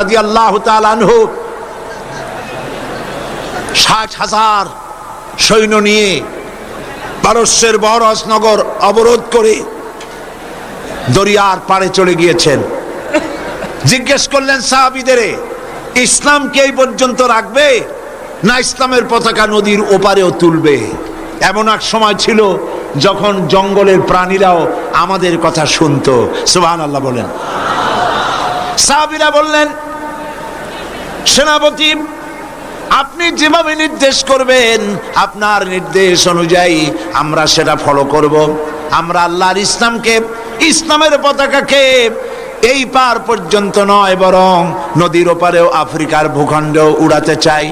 রাদিয়াল্লাহু তাআলা আনহু ৬০,০০০ সৈন্য নিয়ে পারস্যের বহরস নগর অবরোধ করে দরিয়ার পাড়ে চলে গিয়েছেন। জিজ্ঞেস করলেন সাহাবীদের, ইসলাম কি এই পর্যন্ত রাখবে না ইসলামের পতাকা নদীর ওপারেও তুলবে? এমন এক সময় ছিল যখন জঙ্গলের প্রাণীরাও আমাদের কথা শুনতো। সুবহানাল্লাহ বলেন। সাহাবীরা বললেন, সেনাপতি আপনি যেভাবে নির্দেশ করবেন আপনার নির্দেশ অনুযায়ী আমরা সেটা ফলো করব। আমরা আল্লাহর ইসলামকে, ইসলামের পতাকাকে এই পার পর্যন্ত নয় বরং নদীর ওপারেও আফ্রিকার ভূখণ্ডেও উড়াতে চাই।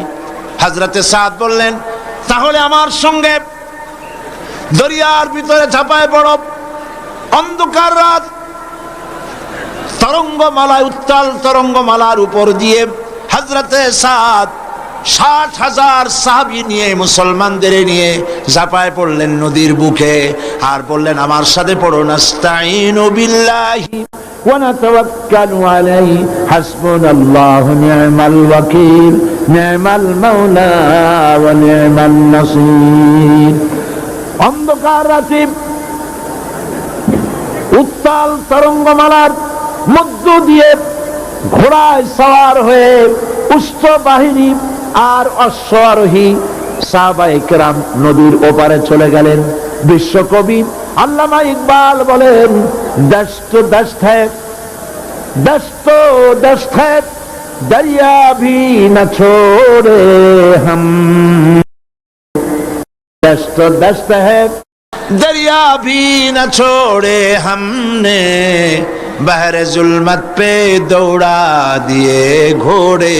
হযরতে সাদ বললেন, তাহলে আমার সঙ্গে দরিয়ার ভিতরে ঝাঁপায় পড়ো। অন্ধকার রাত, তরঙ্গমালায়, উত্তাল তরঙ্গমালার উপর দিয়ে হযরতে সাদ ৬০,০০০ সাহাবী নিয়ে, মুসলমানদের নিয়ে ঝাঁপায় পড়লেন নদীর বুকে আর বললেন, আমার সাথে পড়ো, নাস্তাঈনু বিল্লাহি ওয়া নাতাওয়াক্কালু আলাইহি হাসবুনাল্লাহু নি'মাল ওয়াকিল নি'মাল মাওলা ওয়া নি'মান নাসীর। অন্ধকার রাতে উত্তাল তরঙ্গমালার মধ্য দিয়ে ঘোড়ায় সওয়ার হয়ে উষ্ট্র বাহিনী আর অশ্বারোহী সাহাবায়ে কেরাম নদীর ওপারে চলে গেলেন। বিশ্বকবি আল্লামা ইকবাল বলেন, দশ তো দশ হ্যায়, দশ তো দশ হ্যায়, দরিয়া ভি না ছোড়ে হাম, দশ তো দশ হ্যায়, दरिया भी न छोड़े हमने, बहर जुल्मत पे दौड़ा दिए घोड़े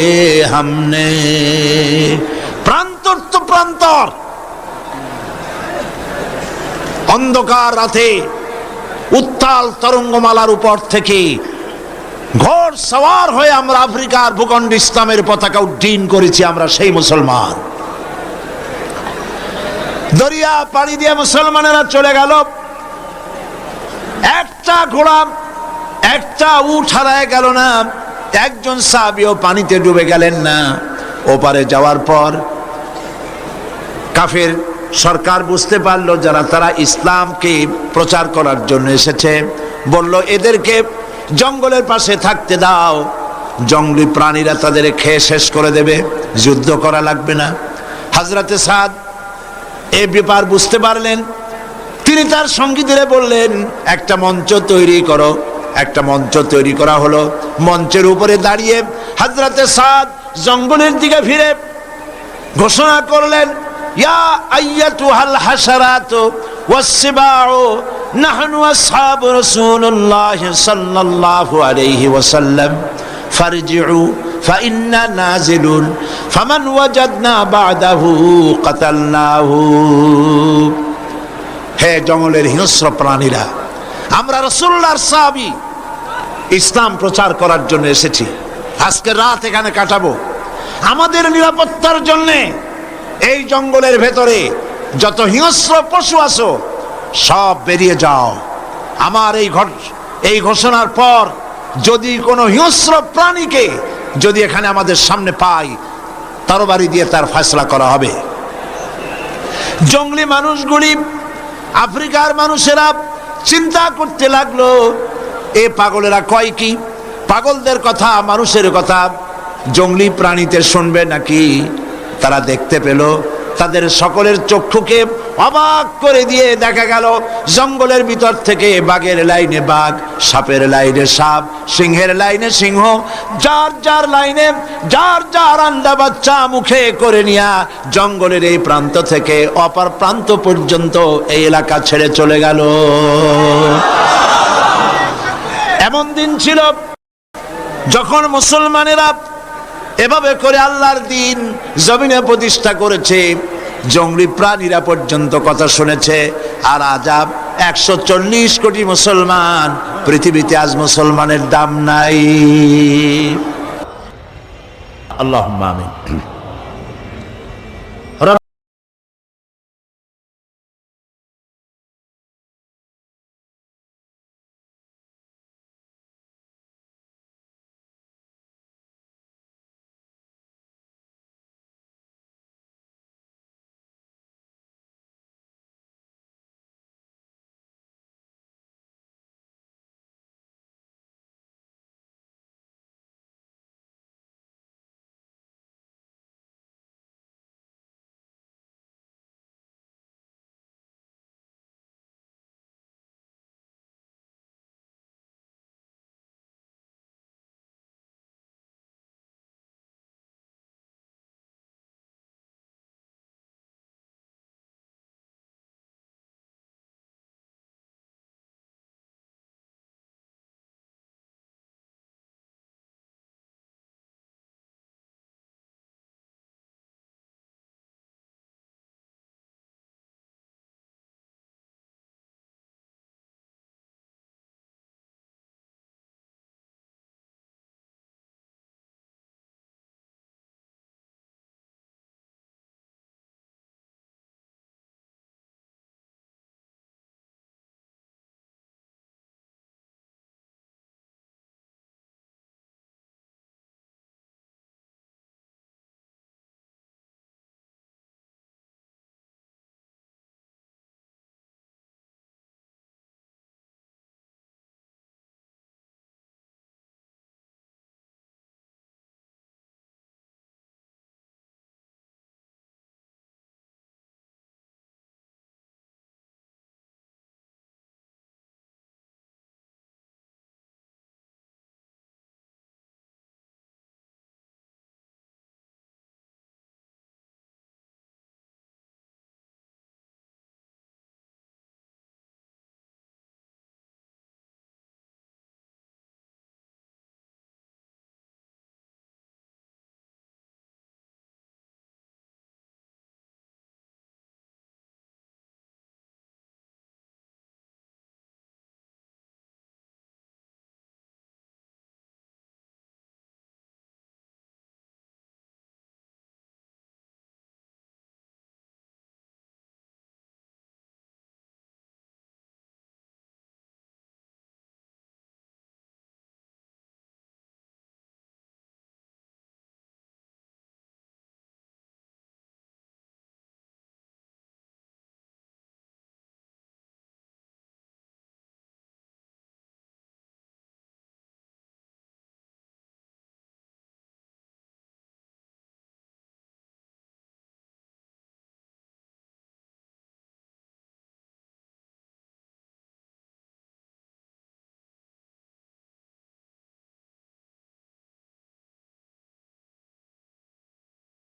हमने। প্রান্তর তো প্রান্তর, অন্ধকার রাতে উত্তাল তরঙ্গমালার উপর থেকে ঘোড় সওয়ার হয়ে আমরা আফ্রিকার ভূখণ্ডে ইসলামের পতাকা উড্ডীন করেছি। আমরা সেই মুসলমান। দরিয়া পাড়ি দিয়ে মুসলমানেরা চলে গেল। একটা ঘোড়া, একটা উট হারায় গেল না। একজন সাহাবীও পানিতে ডুবে গেলেন না। ওপারে যাওয়ার পর কাফের সরকার বুঝতে পারলো যারা তারা ইসলামকে প্রচার করার জন্য এসেছে, বলল এদেরকে জঙ্গলের পাশে থাকতে দাও, জঙ্গলি প্রাণীরা তাদের খেয়ে শেষ করে দেবে, যুদ্ধ করা লাগবে না। হযরতে সাদ এই ব্যাপার বুঝতে পারলেন। তিনি তার সঙ্গীদের বললেন, একটা মঞ্চ তৈরি করো। একটা মঞ্চ তৈরি করা হলো। মঞ্চের উপরে দাঁড়িয়ে হযরতে সাদ জঙ্গলের দিকে ফিরে ঘোষণা করলেন, ইয়া আইয়াতুহাল হাশারাতু ওয়াসসিবাউ নাহনু আসহাবু রাসূলুল্লাহ সাল্লাল্লাহু আলাইহি ওয়াসাল্লাম ফারজিউ ফাইন্না নাজিলুন ফামান ওয়াজাদনা বা'দাহু কাতালনাহু। হে জঙ্গলের হিংস্র প্রাণীরা, আমরা রাসূলুল্লাহর সাহাবী, ইসলাম প্রচার করার জন্য এসেছি। আজকে রাত এখানে কাটাবো। আমাদের নিরাপত্তার জন্য এই জঙ্গলের ভেতরে যত হিংস্র পশু আছো সব বেরিয়ে যাও। আমার এই ঘোষণার পর যদি কোনো হিংস্র প্রাণীকে যদি এখানে আমাদের সামনে পাই, তরবারি দিয়ে তার ফয়সালা করা হবে। জঙ্গলি মানুষগুলি, আফ্রিকার মানুষেরা চিন্তা করতে লাগলো, এ পাগলেরা কয় কি? পাগলদের কথা, মানুষের কথা জঙ্গলি প্রাণীতে শুনবে নাকি? তারা দেখতে পেল, তাদের সকলের চক্ষুকে অবাক করে দিয়ে দেখা গেল জঙ্গলের ভিতর থেকে বাঘের লাইনে বাঘ, সাপের লাইনে সাপ, সিংহের লাইনে সিংহ, যার যার লাইনে যার যার আন্ডা বাচ্চা মুখে করে নিয়া জঙ্গলের এই প্রান্ত থেকে অপর প্রান্ত পর্যন্ত এই এলাকা ছেড়ে চলে গেল। এমন দিন ছিল যখন মুসলমানেরা এভাবে করে আল্লাহর দিন জমিনে প্রতিষ্ঠা করেছে, জঙ্গলি প্রাণীরা পর্যন্ত কথা শুনেছে। আর আজাব 140 কোটি মুসলমান, পৃথিবীতে আজ মুসলমানের দাম নাই। আল্লাহুম্মা আমিন।